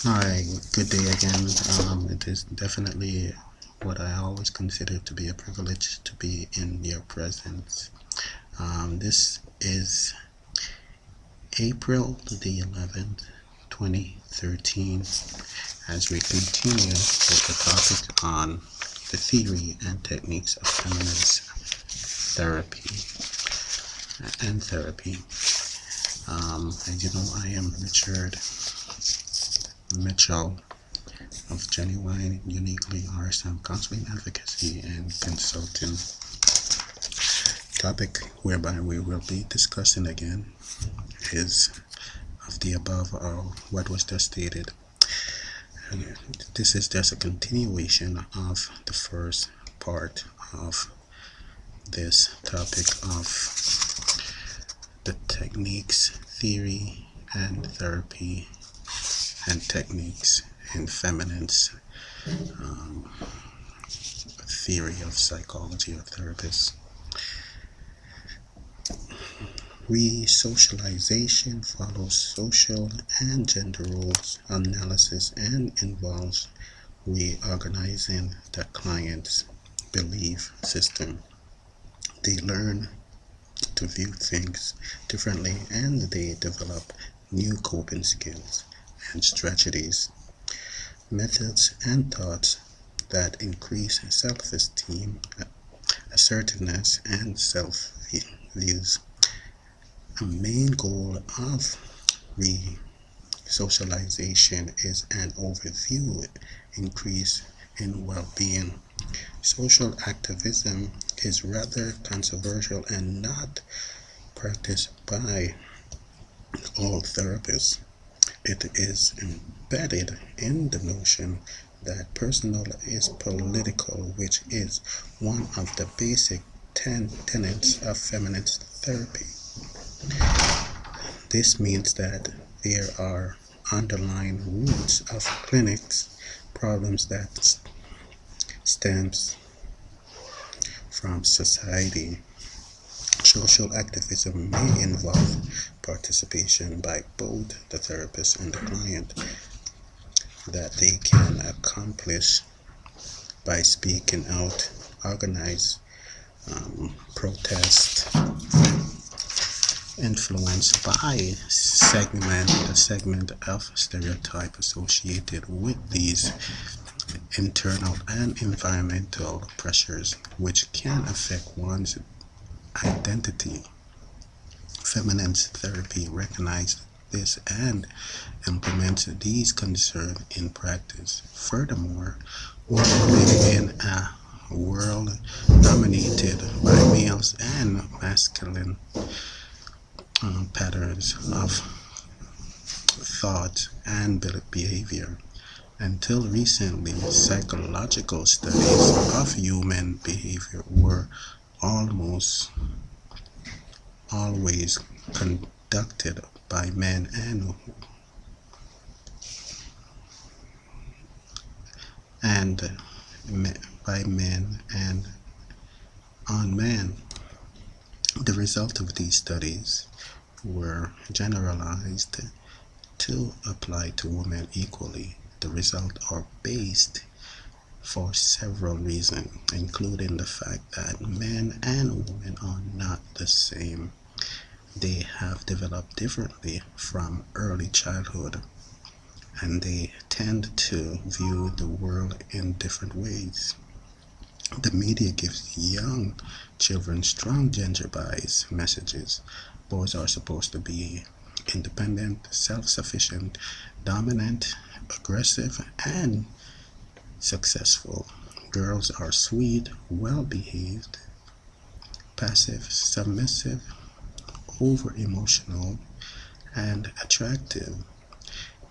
Hi, good day again. It is definitely what I always consider to be a privilege to be in your presence. This is April the 11th, 2013, as we continue with the topic on the theory and techniques of feminist therapy and therapy. As you know, I am Richard Mitchell of Genuine Uniquely RSM Counseling Advocacy and Consulting. Topic whereby we will be discussing again is of the above or what was just stated. And this is just a continuation of the first part of this topic of the techniques, theory, and therapy, and techniques in feminist theory of psychology or therapists. Re-socialization follows social and gender roles analysis and involves reorganizing the client's belief system. They learn to view things differently and they develop new coping skills and strategies, methods, and thoughts that increase self-esteem, assertiveness, and self-views. A main goal of re-socialization is an overview increase in well-being. Social activism is rather controversial and not practiced by all therapists. It is embedded in the notion that personal is political, which is one of the basic tenets of feminist therapy. This means that there are underlying roots of clinics problems that stems from society. Social activism may involve participation by both the therapist and the client that they can accomplish by speaking out, organize, protest, influenced by a segment of stereotype associated with these internal and environmental pressures which can affect one's identity. Feminist therapy recognizes this and implements these concerns in practice. Furthermore, we live in a world dominated by males and masculine patterns of thought and behavior. Until recently, psychological studies of human behavior were almost always conducted by men and by men and on men. The result of these studies were generalized to apply to women equally. The results are based for several reasons, including the fact that men and women are not the same. They have developed differently from early childhood, and they tend to view the world in different ways. The media gives young children strong gender-biased messages. Boys are supposed to be independent, self-sufficient, dominant, aggressive, and successful. Girls are sweet, well-behaved, passive, submissive, over-emotional, and attractive.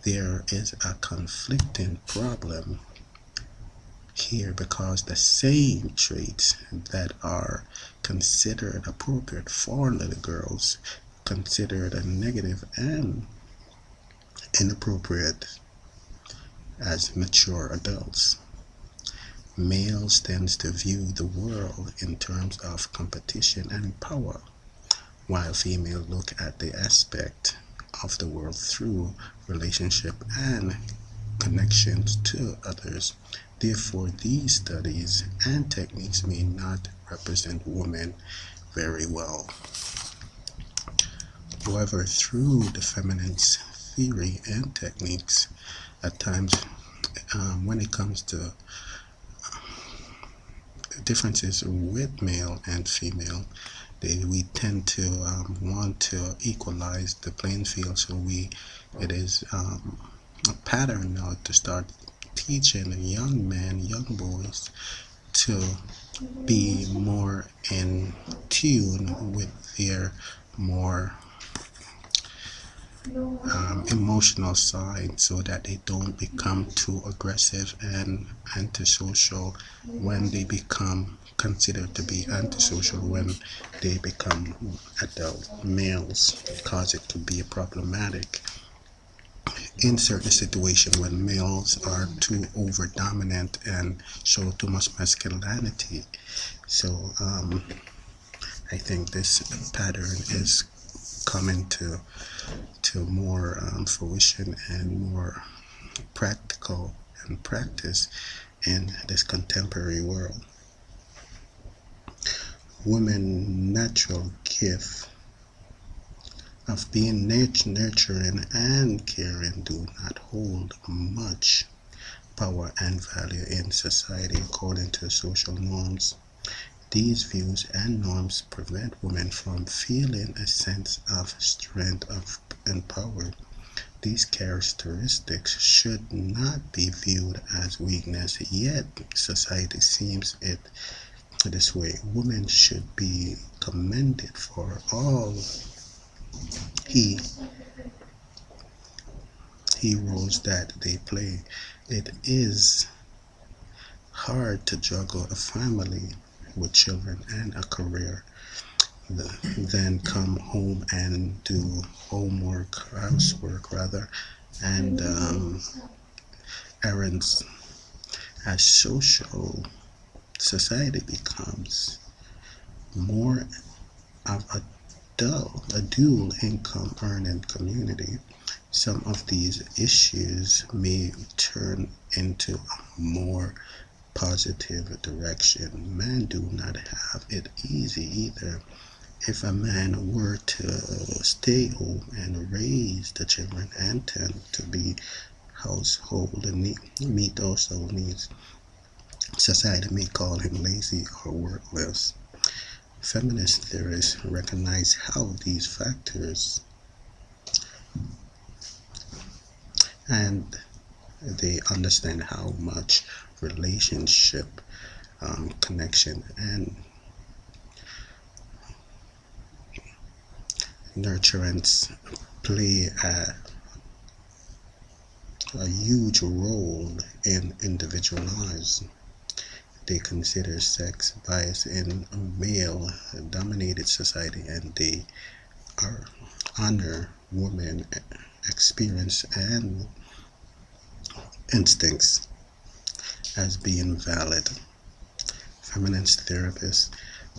There is a conflicting problem here because the same traits that are considered appropriate for little girls considered negative and inappropriate as mature adults. Males tend to view the world in terms of competition and power, while females look at the aspect of the world through relationship and connections to others. Therefore, these studies and techniques may not represent women very well. However, through the feminist theory and techniques, at times when it comes to differences with male and female, we tend to want to equalize the playing field. So it is a pattern now to start teaching young men, young boys, to be more in tune with their more emotional side, so that they don't become too aggressive and antisocial when they become considered to be antisocial when they become adult males, because it could be problematic in certain situations when males are too over dominant and show too much masculinity. So I think this pattern is coming to more fruition and more practical and practice in this contemporary world. Women's natural gift of being nurturing and caring do not hold much power and value in society according to social norms. These views and norms prevent women from feeling a sense of strength and power. These characteristics should not be viewed as weakness, yet society sees it this way. Women should be commended for all he roles that they play. It is hard to juggle a family with children and a career, then come home and do housework rather, and errands. As society becomes more of a dual income earning community, some of these issues may turn into a more positive direction. Men do not have it easy either. If a man were to stay home and raise the children and tend to be household and meet those needs, society may call him lazy or worthless. Feminist theorists recognize how these factors, and they understand how much relationship, connection, and nurturance play a huge role in individual lives. They consider sex bias in a male dominated society, and they honor women experience and instincts as being valid. Feminist therapists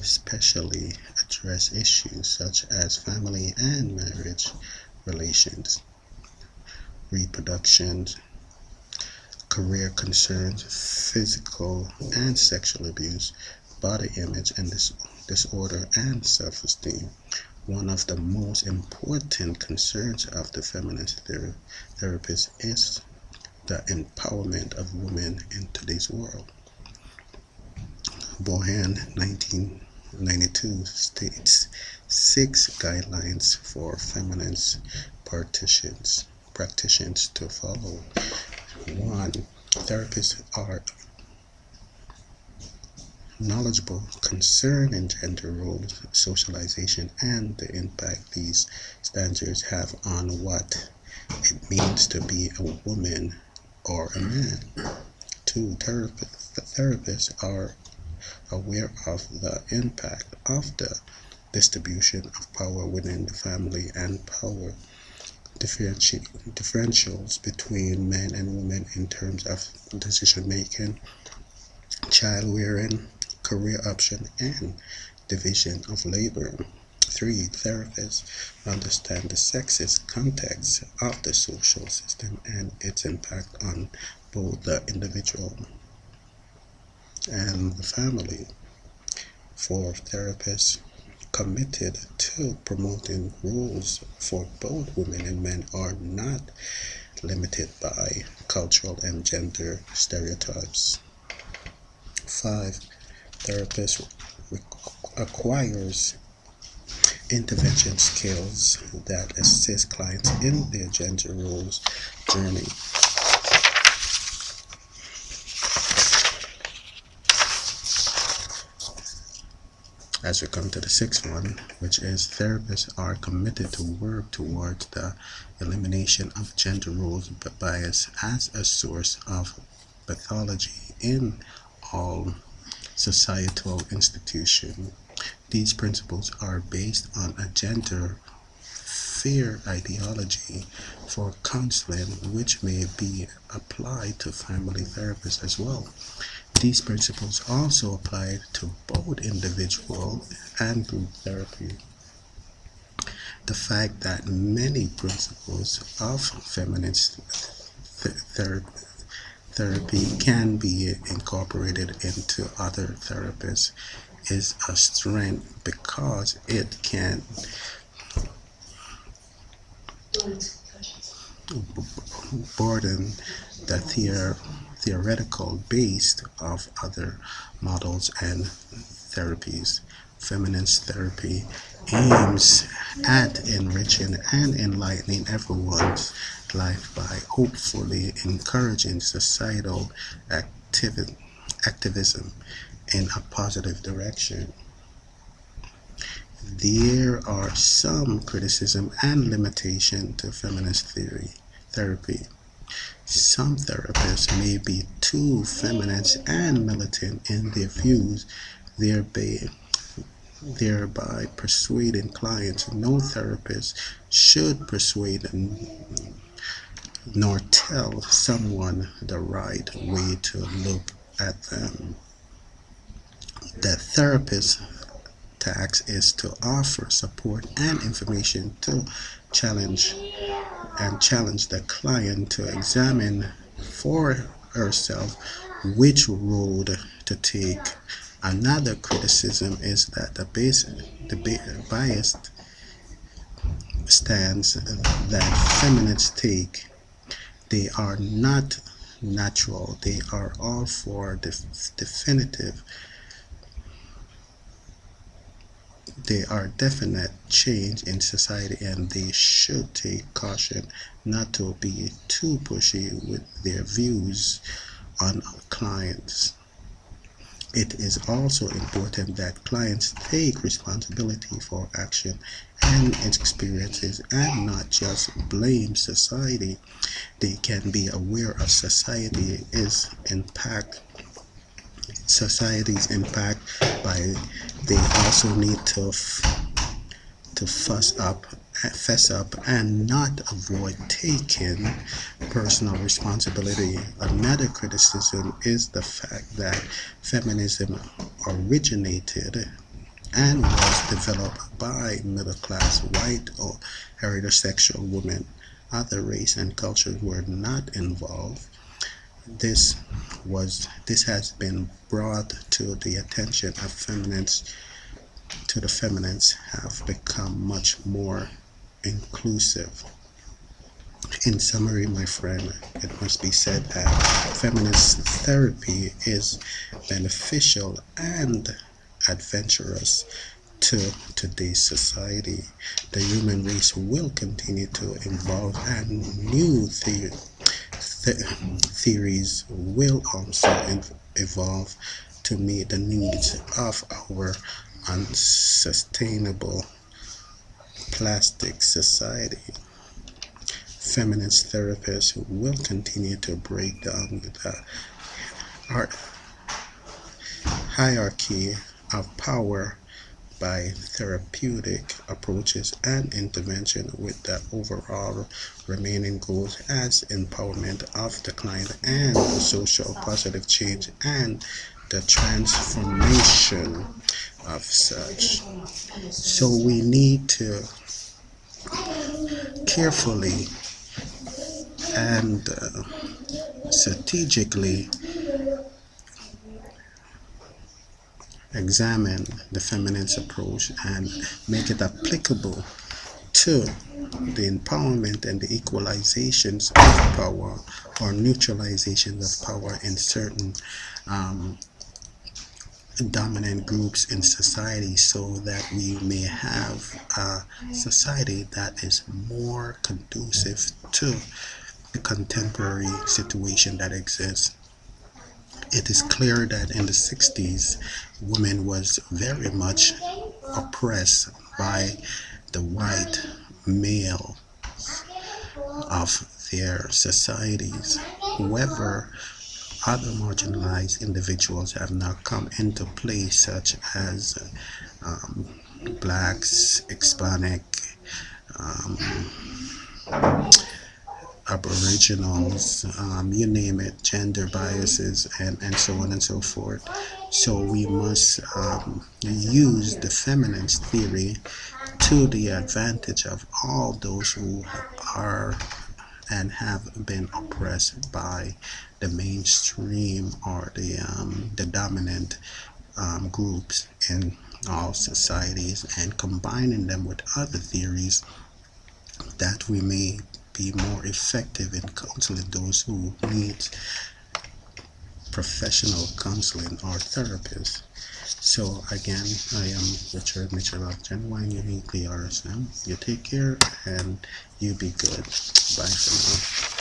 especially address issues such as family and marriage relations, reproduction, career concerns, physical and sexual abuse, body image and disorder, and self-esteem. One of the most important concerns of the feminist therapist is the empowerment of women in today's world. Bohan 1992 states 6 guidelines for feminist practitioners to follow. 1. Therapists are knowledgeable concerning gender roles, socialization, and the impact these standards have on what it means to be a woman or a man. 2. Therapists are aware of the impact of the distribution of power within the family and power differentials between men and women in terms of decision making, child rearing, career option, and division of labor. 3. Therapists understand the sexist context of the social system and its impact on both the individual and the family. 4. Therapists committed to promoting roles for both women and men are not limited by cultural and gender stereotypes. 5. Therapist acquires intervention skills that assist clients in their gender roles journey. As we come to the sixth one, which is therapists are committed to work towards the elimination of gender roles bias as a source of pathology in all societal institutions. These principles are based on a gender fair ideology for counseling, which may be applied to family therapists as well. These principles also apply to both individual and group therapy. The fact that many principles of feminist therapy can be incorporated into other therapies is a strength because it can broaden the theoretical base of other models and therapies. Feminist therapy aims at enriching and enlightening everyone's life by hopefully encouraging societal activism in a positive direction. There are some criticism and limitation to feminist therapy. Some therapists may be too feminist and militant in their views, thereby persuading clients. No therapist should persuade nor tell someone the right way to look at them. The therapist's task is to offer support and information to challenge the client to examine for herself which road to take. Another criticism is that the biased stance that feminists take. They are not natural. They are all for definitive. They are definite change in society, and they should take caution not to be too pushy with their views on clients. It is also important that clients take responsibility for action and experiences and not just blame society. They can be aware of society's impact, by they also need to fess up and not avoid taking personal responsibility. Another criticism is the fact that feminism originated and was developed by middle-class white or heterosexual women. Other race and cultures were not involved. This has been brought to the attention of feminists. The feminists have become much more inclusive. In summary, my friend, it must be said that feminist therapy is beneficial and adventurous to today's society. The human race will continue to evolve, and new theories will also evolve to meet the needs of our unsustainable plastic society. Feminist therapists will continue to break down the hierarchy of power by therapeutic approaches and intervention, with the overall remaining goals as empowerment of the client and social positive change and the transformation of such. So we need to carefully and strategically examine the feminist approach and make it applicable to the empowerment and the equalizations of power or neutralizations of power in certain dominant groups in society, so that we may have a society that is more conducive to the contemporary situation that exists. It is clear that in the 60s, women was very much oppressed by the white male of their societies. However, other marginalized individuals have now come into play, such as blacks, Hispanic, aboriginals, you name it, gender biases, and so on and so forth. So we must use the feminist theory to the advantage of all those who are and have been oppressed by the mainstream or the dominant groups in all societies, and combining them with other theories that we may be more effective in counseling those who need professional counseling or therapists. So again, I am Richard Mitchell of Genuine Uniquely RSM. You take care and you be good. Bye for now.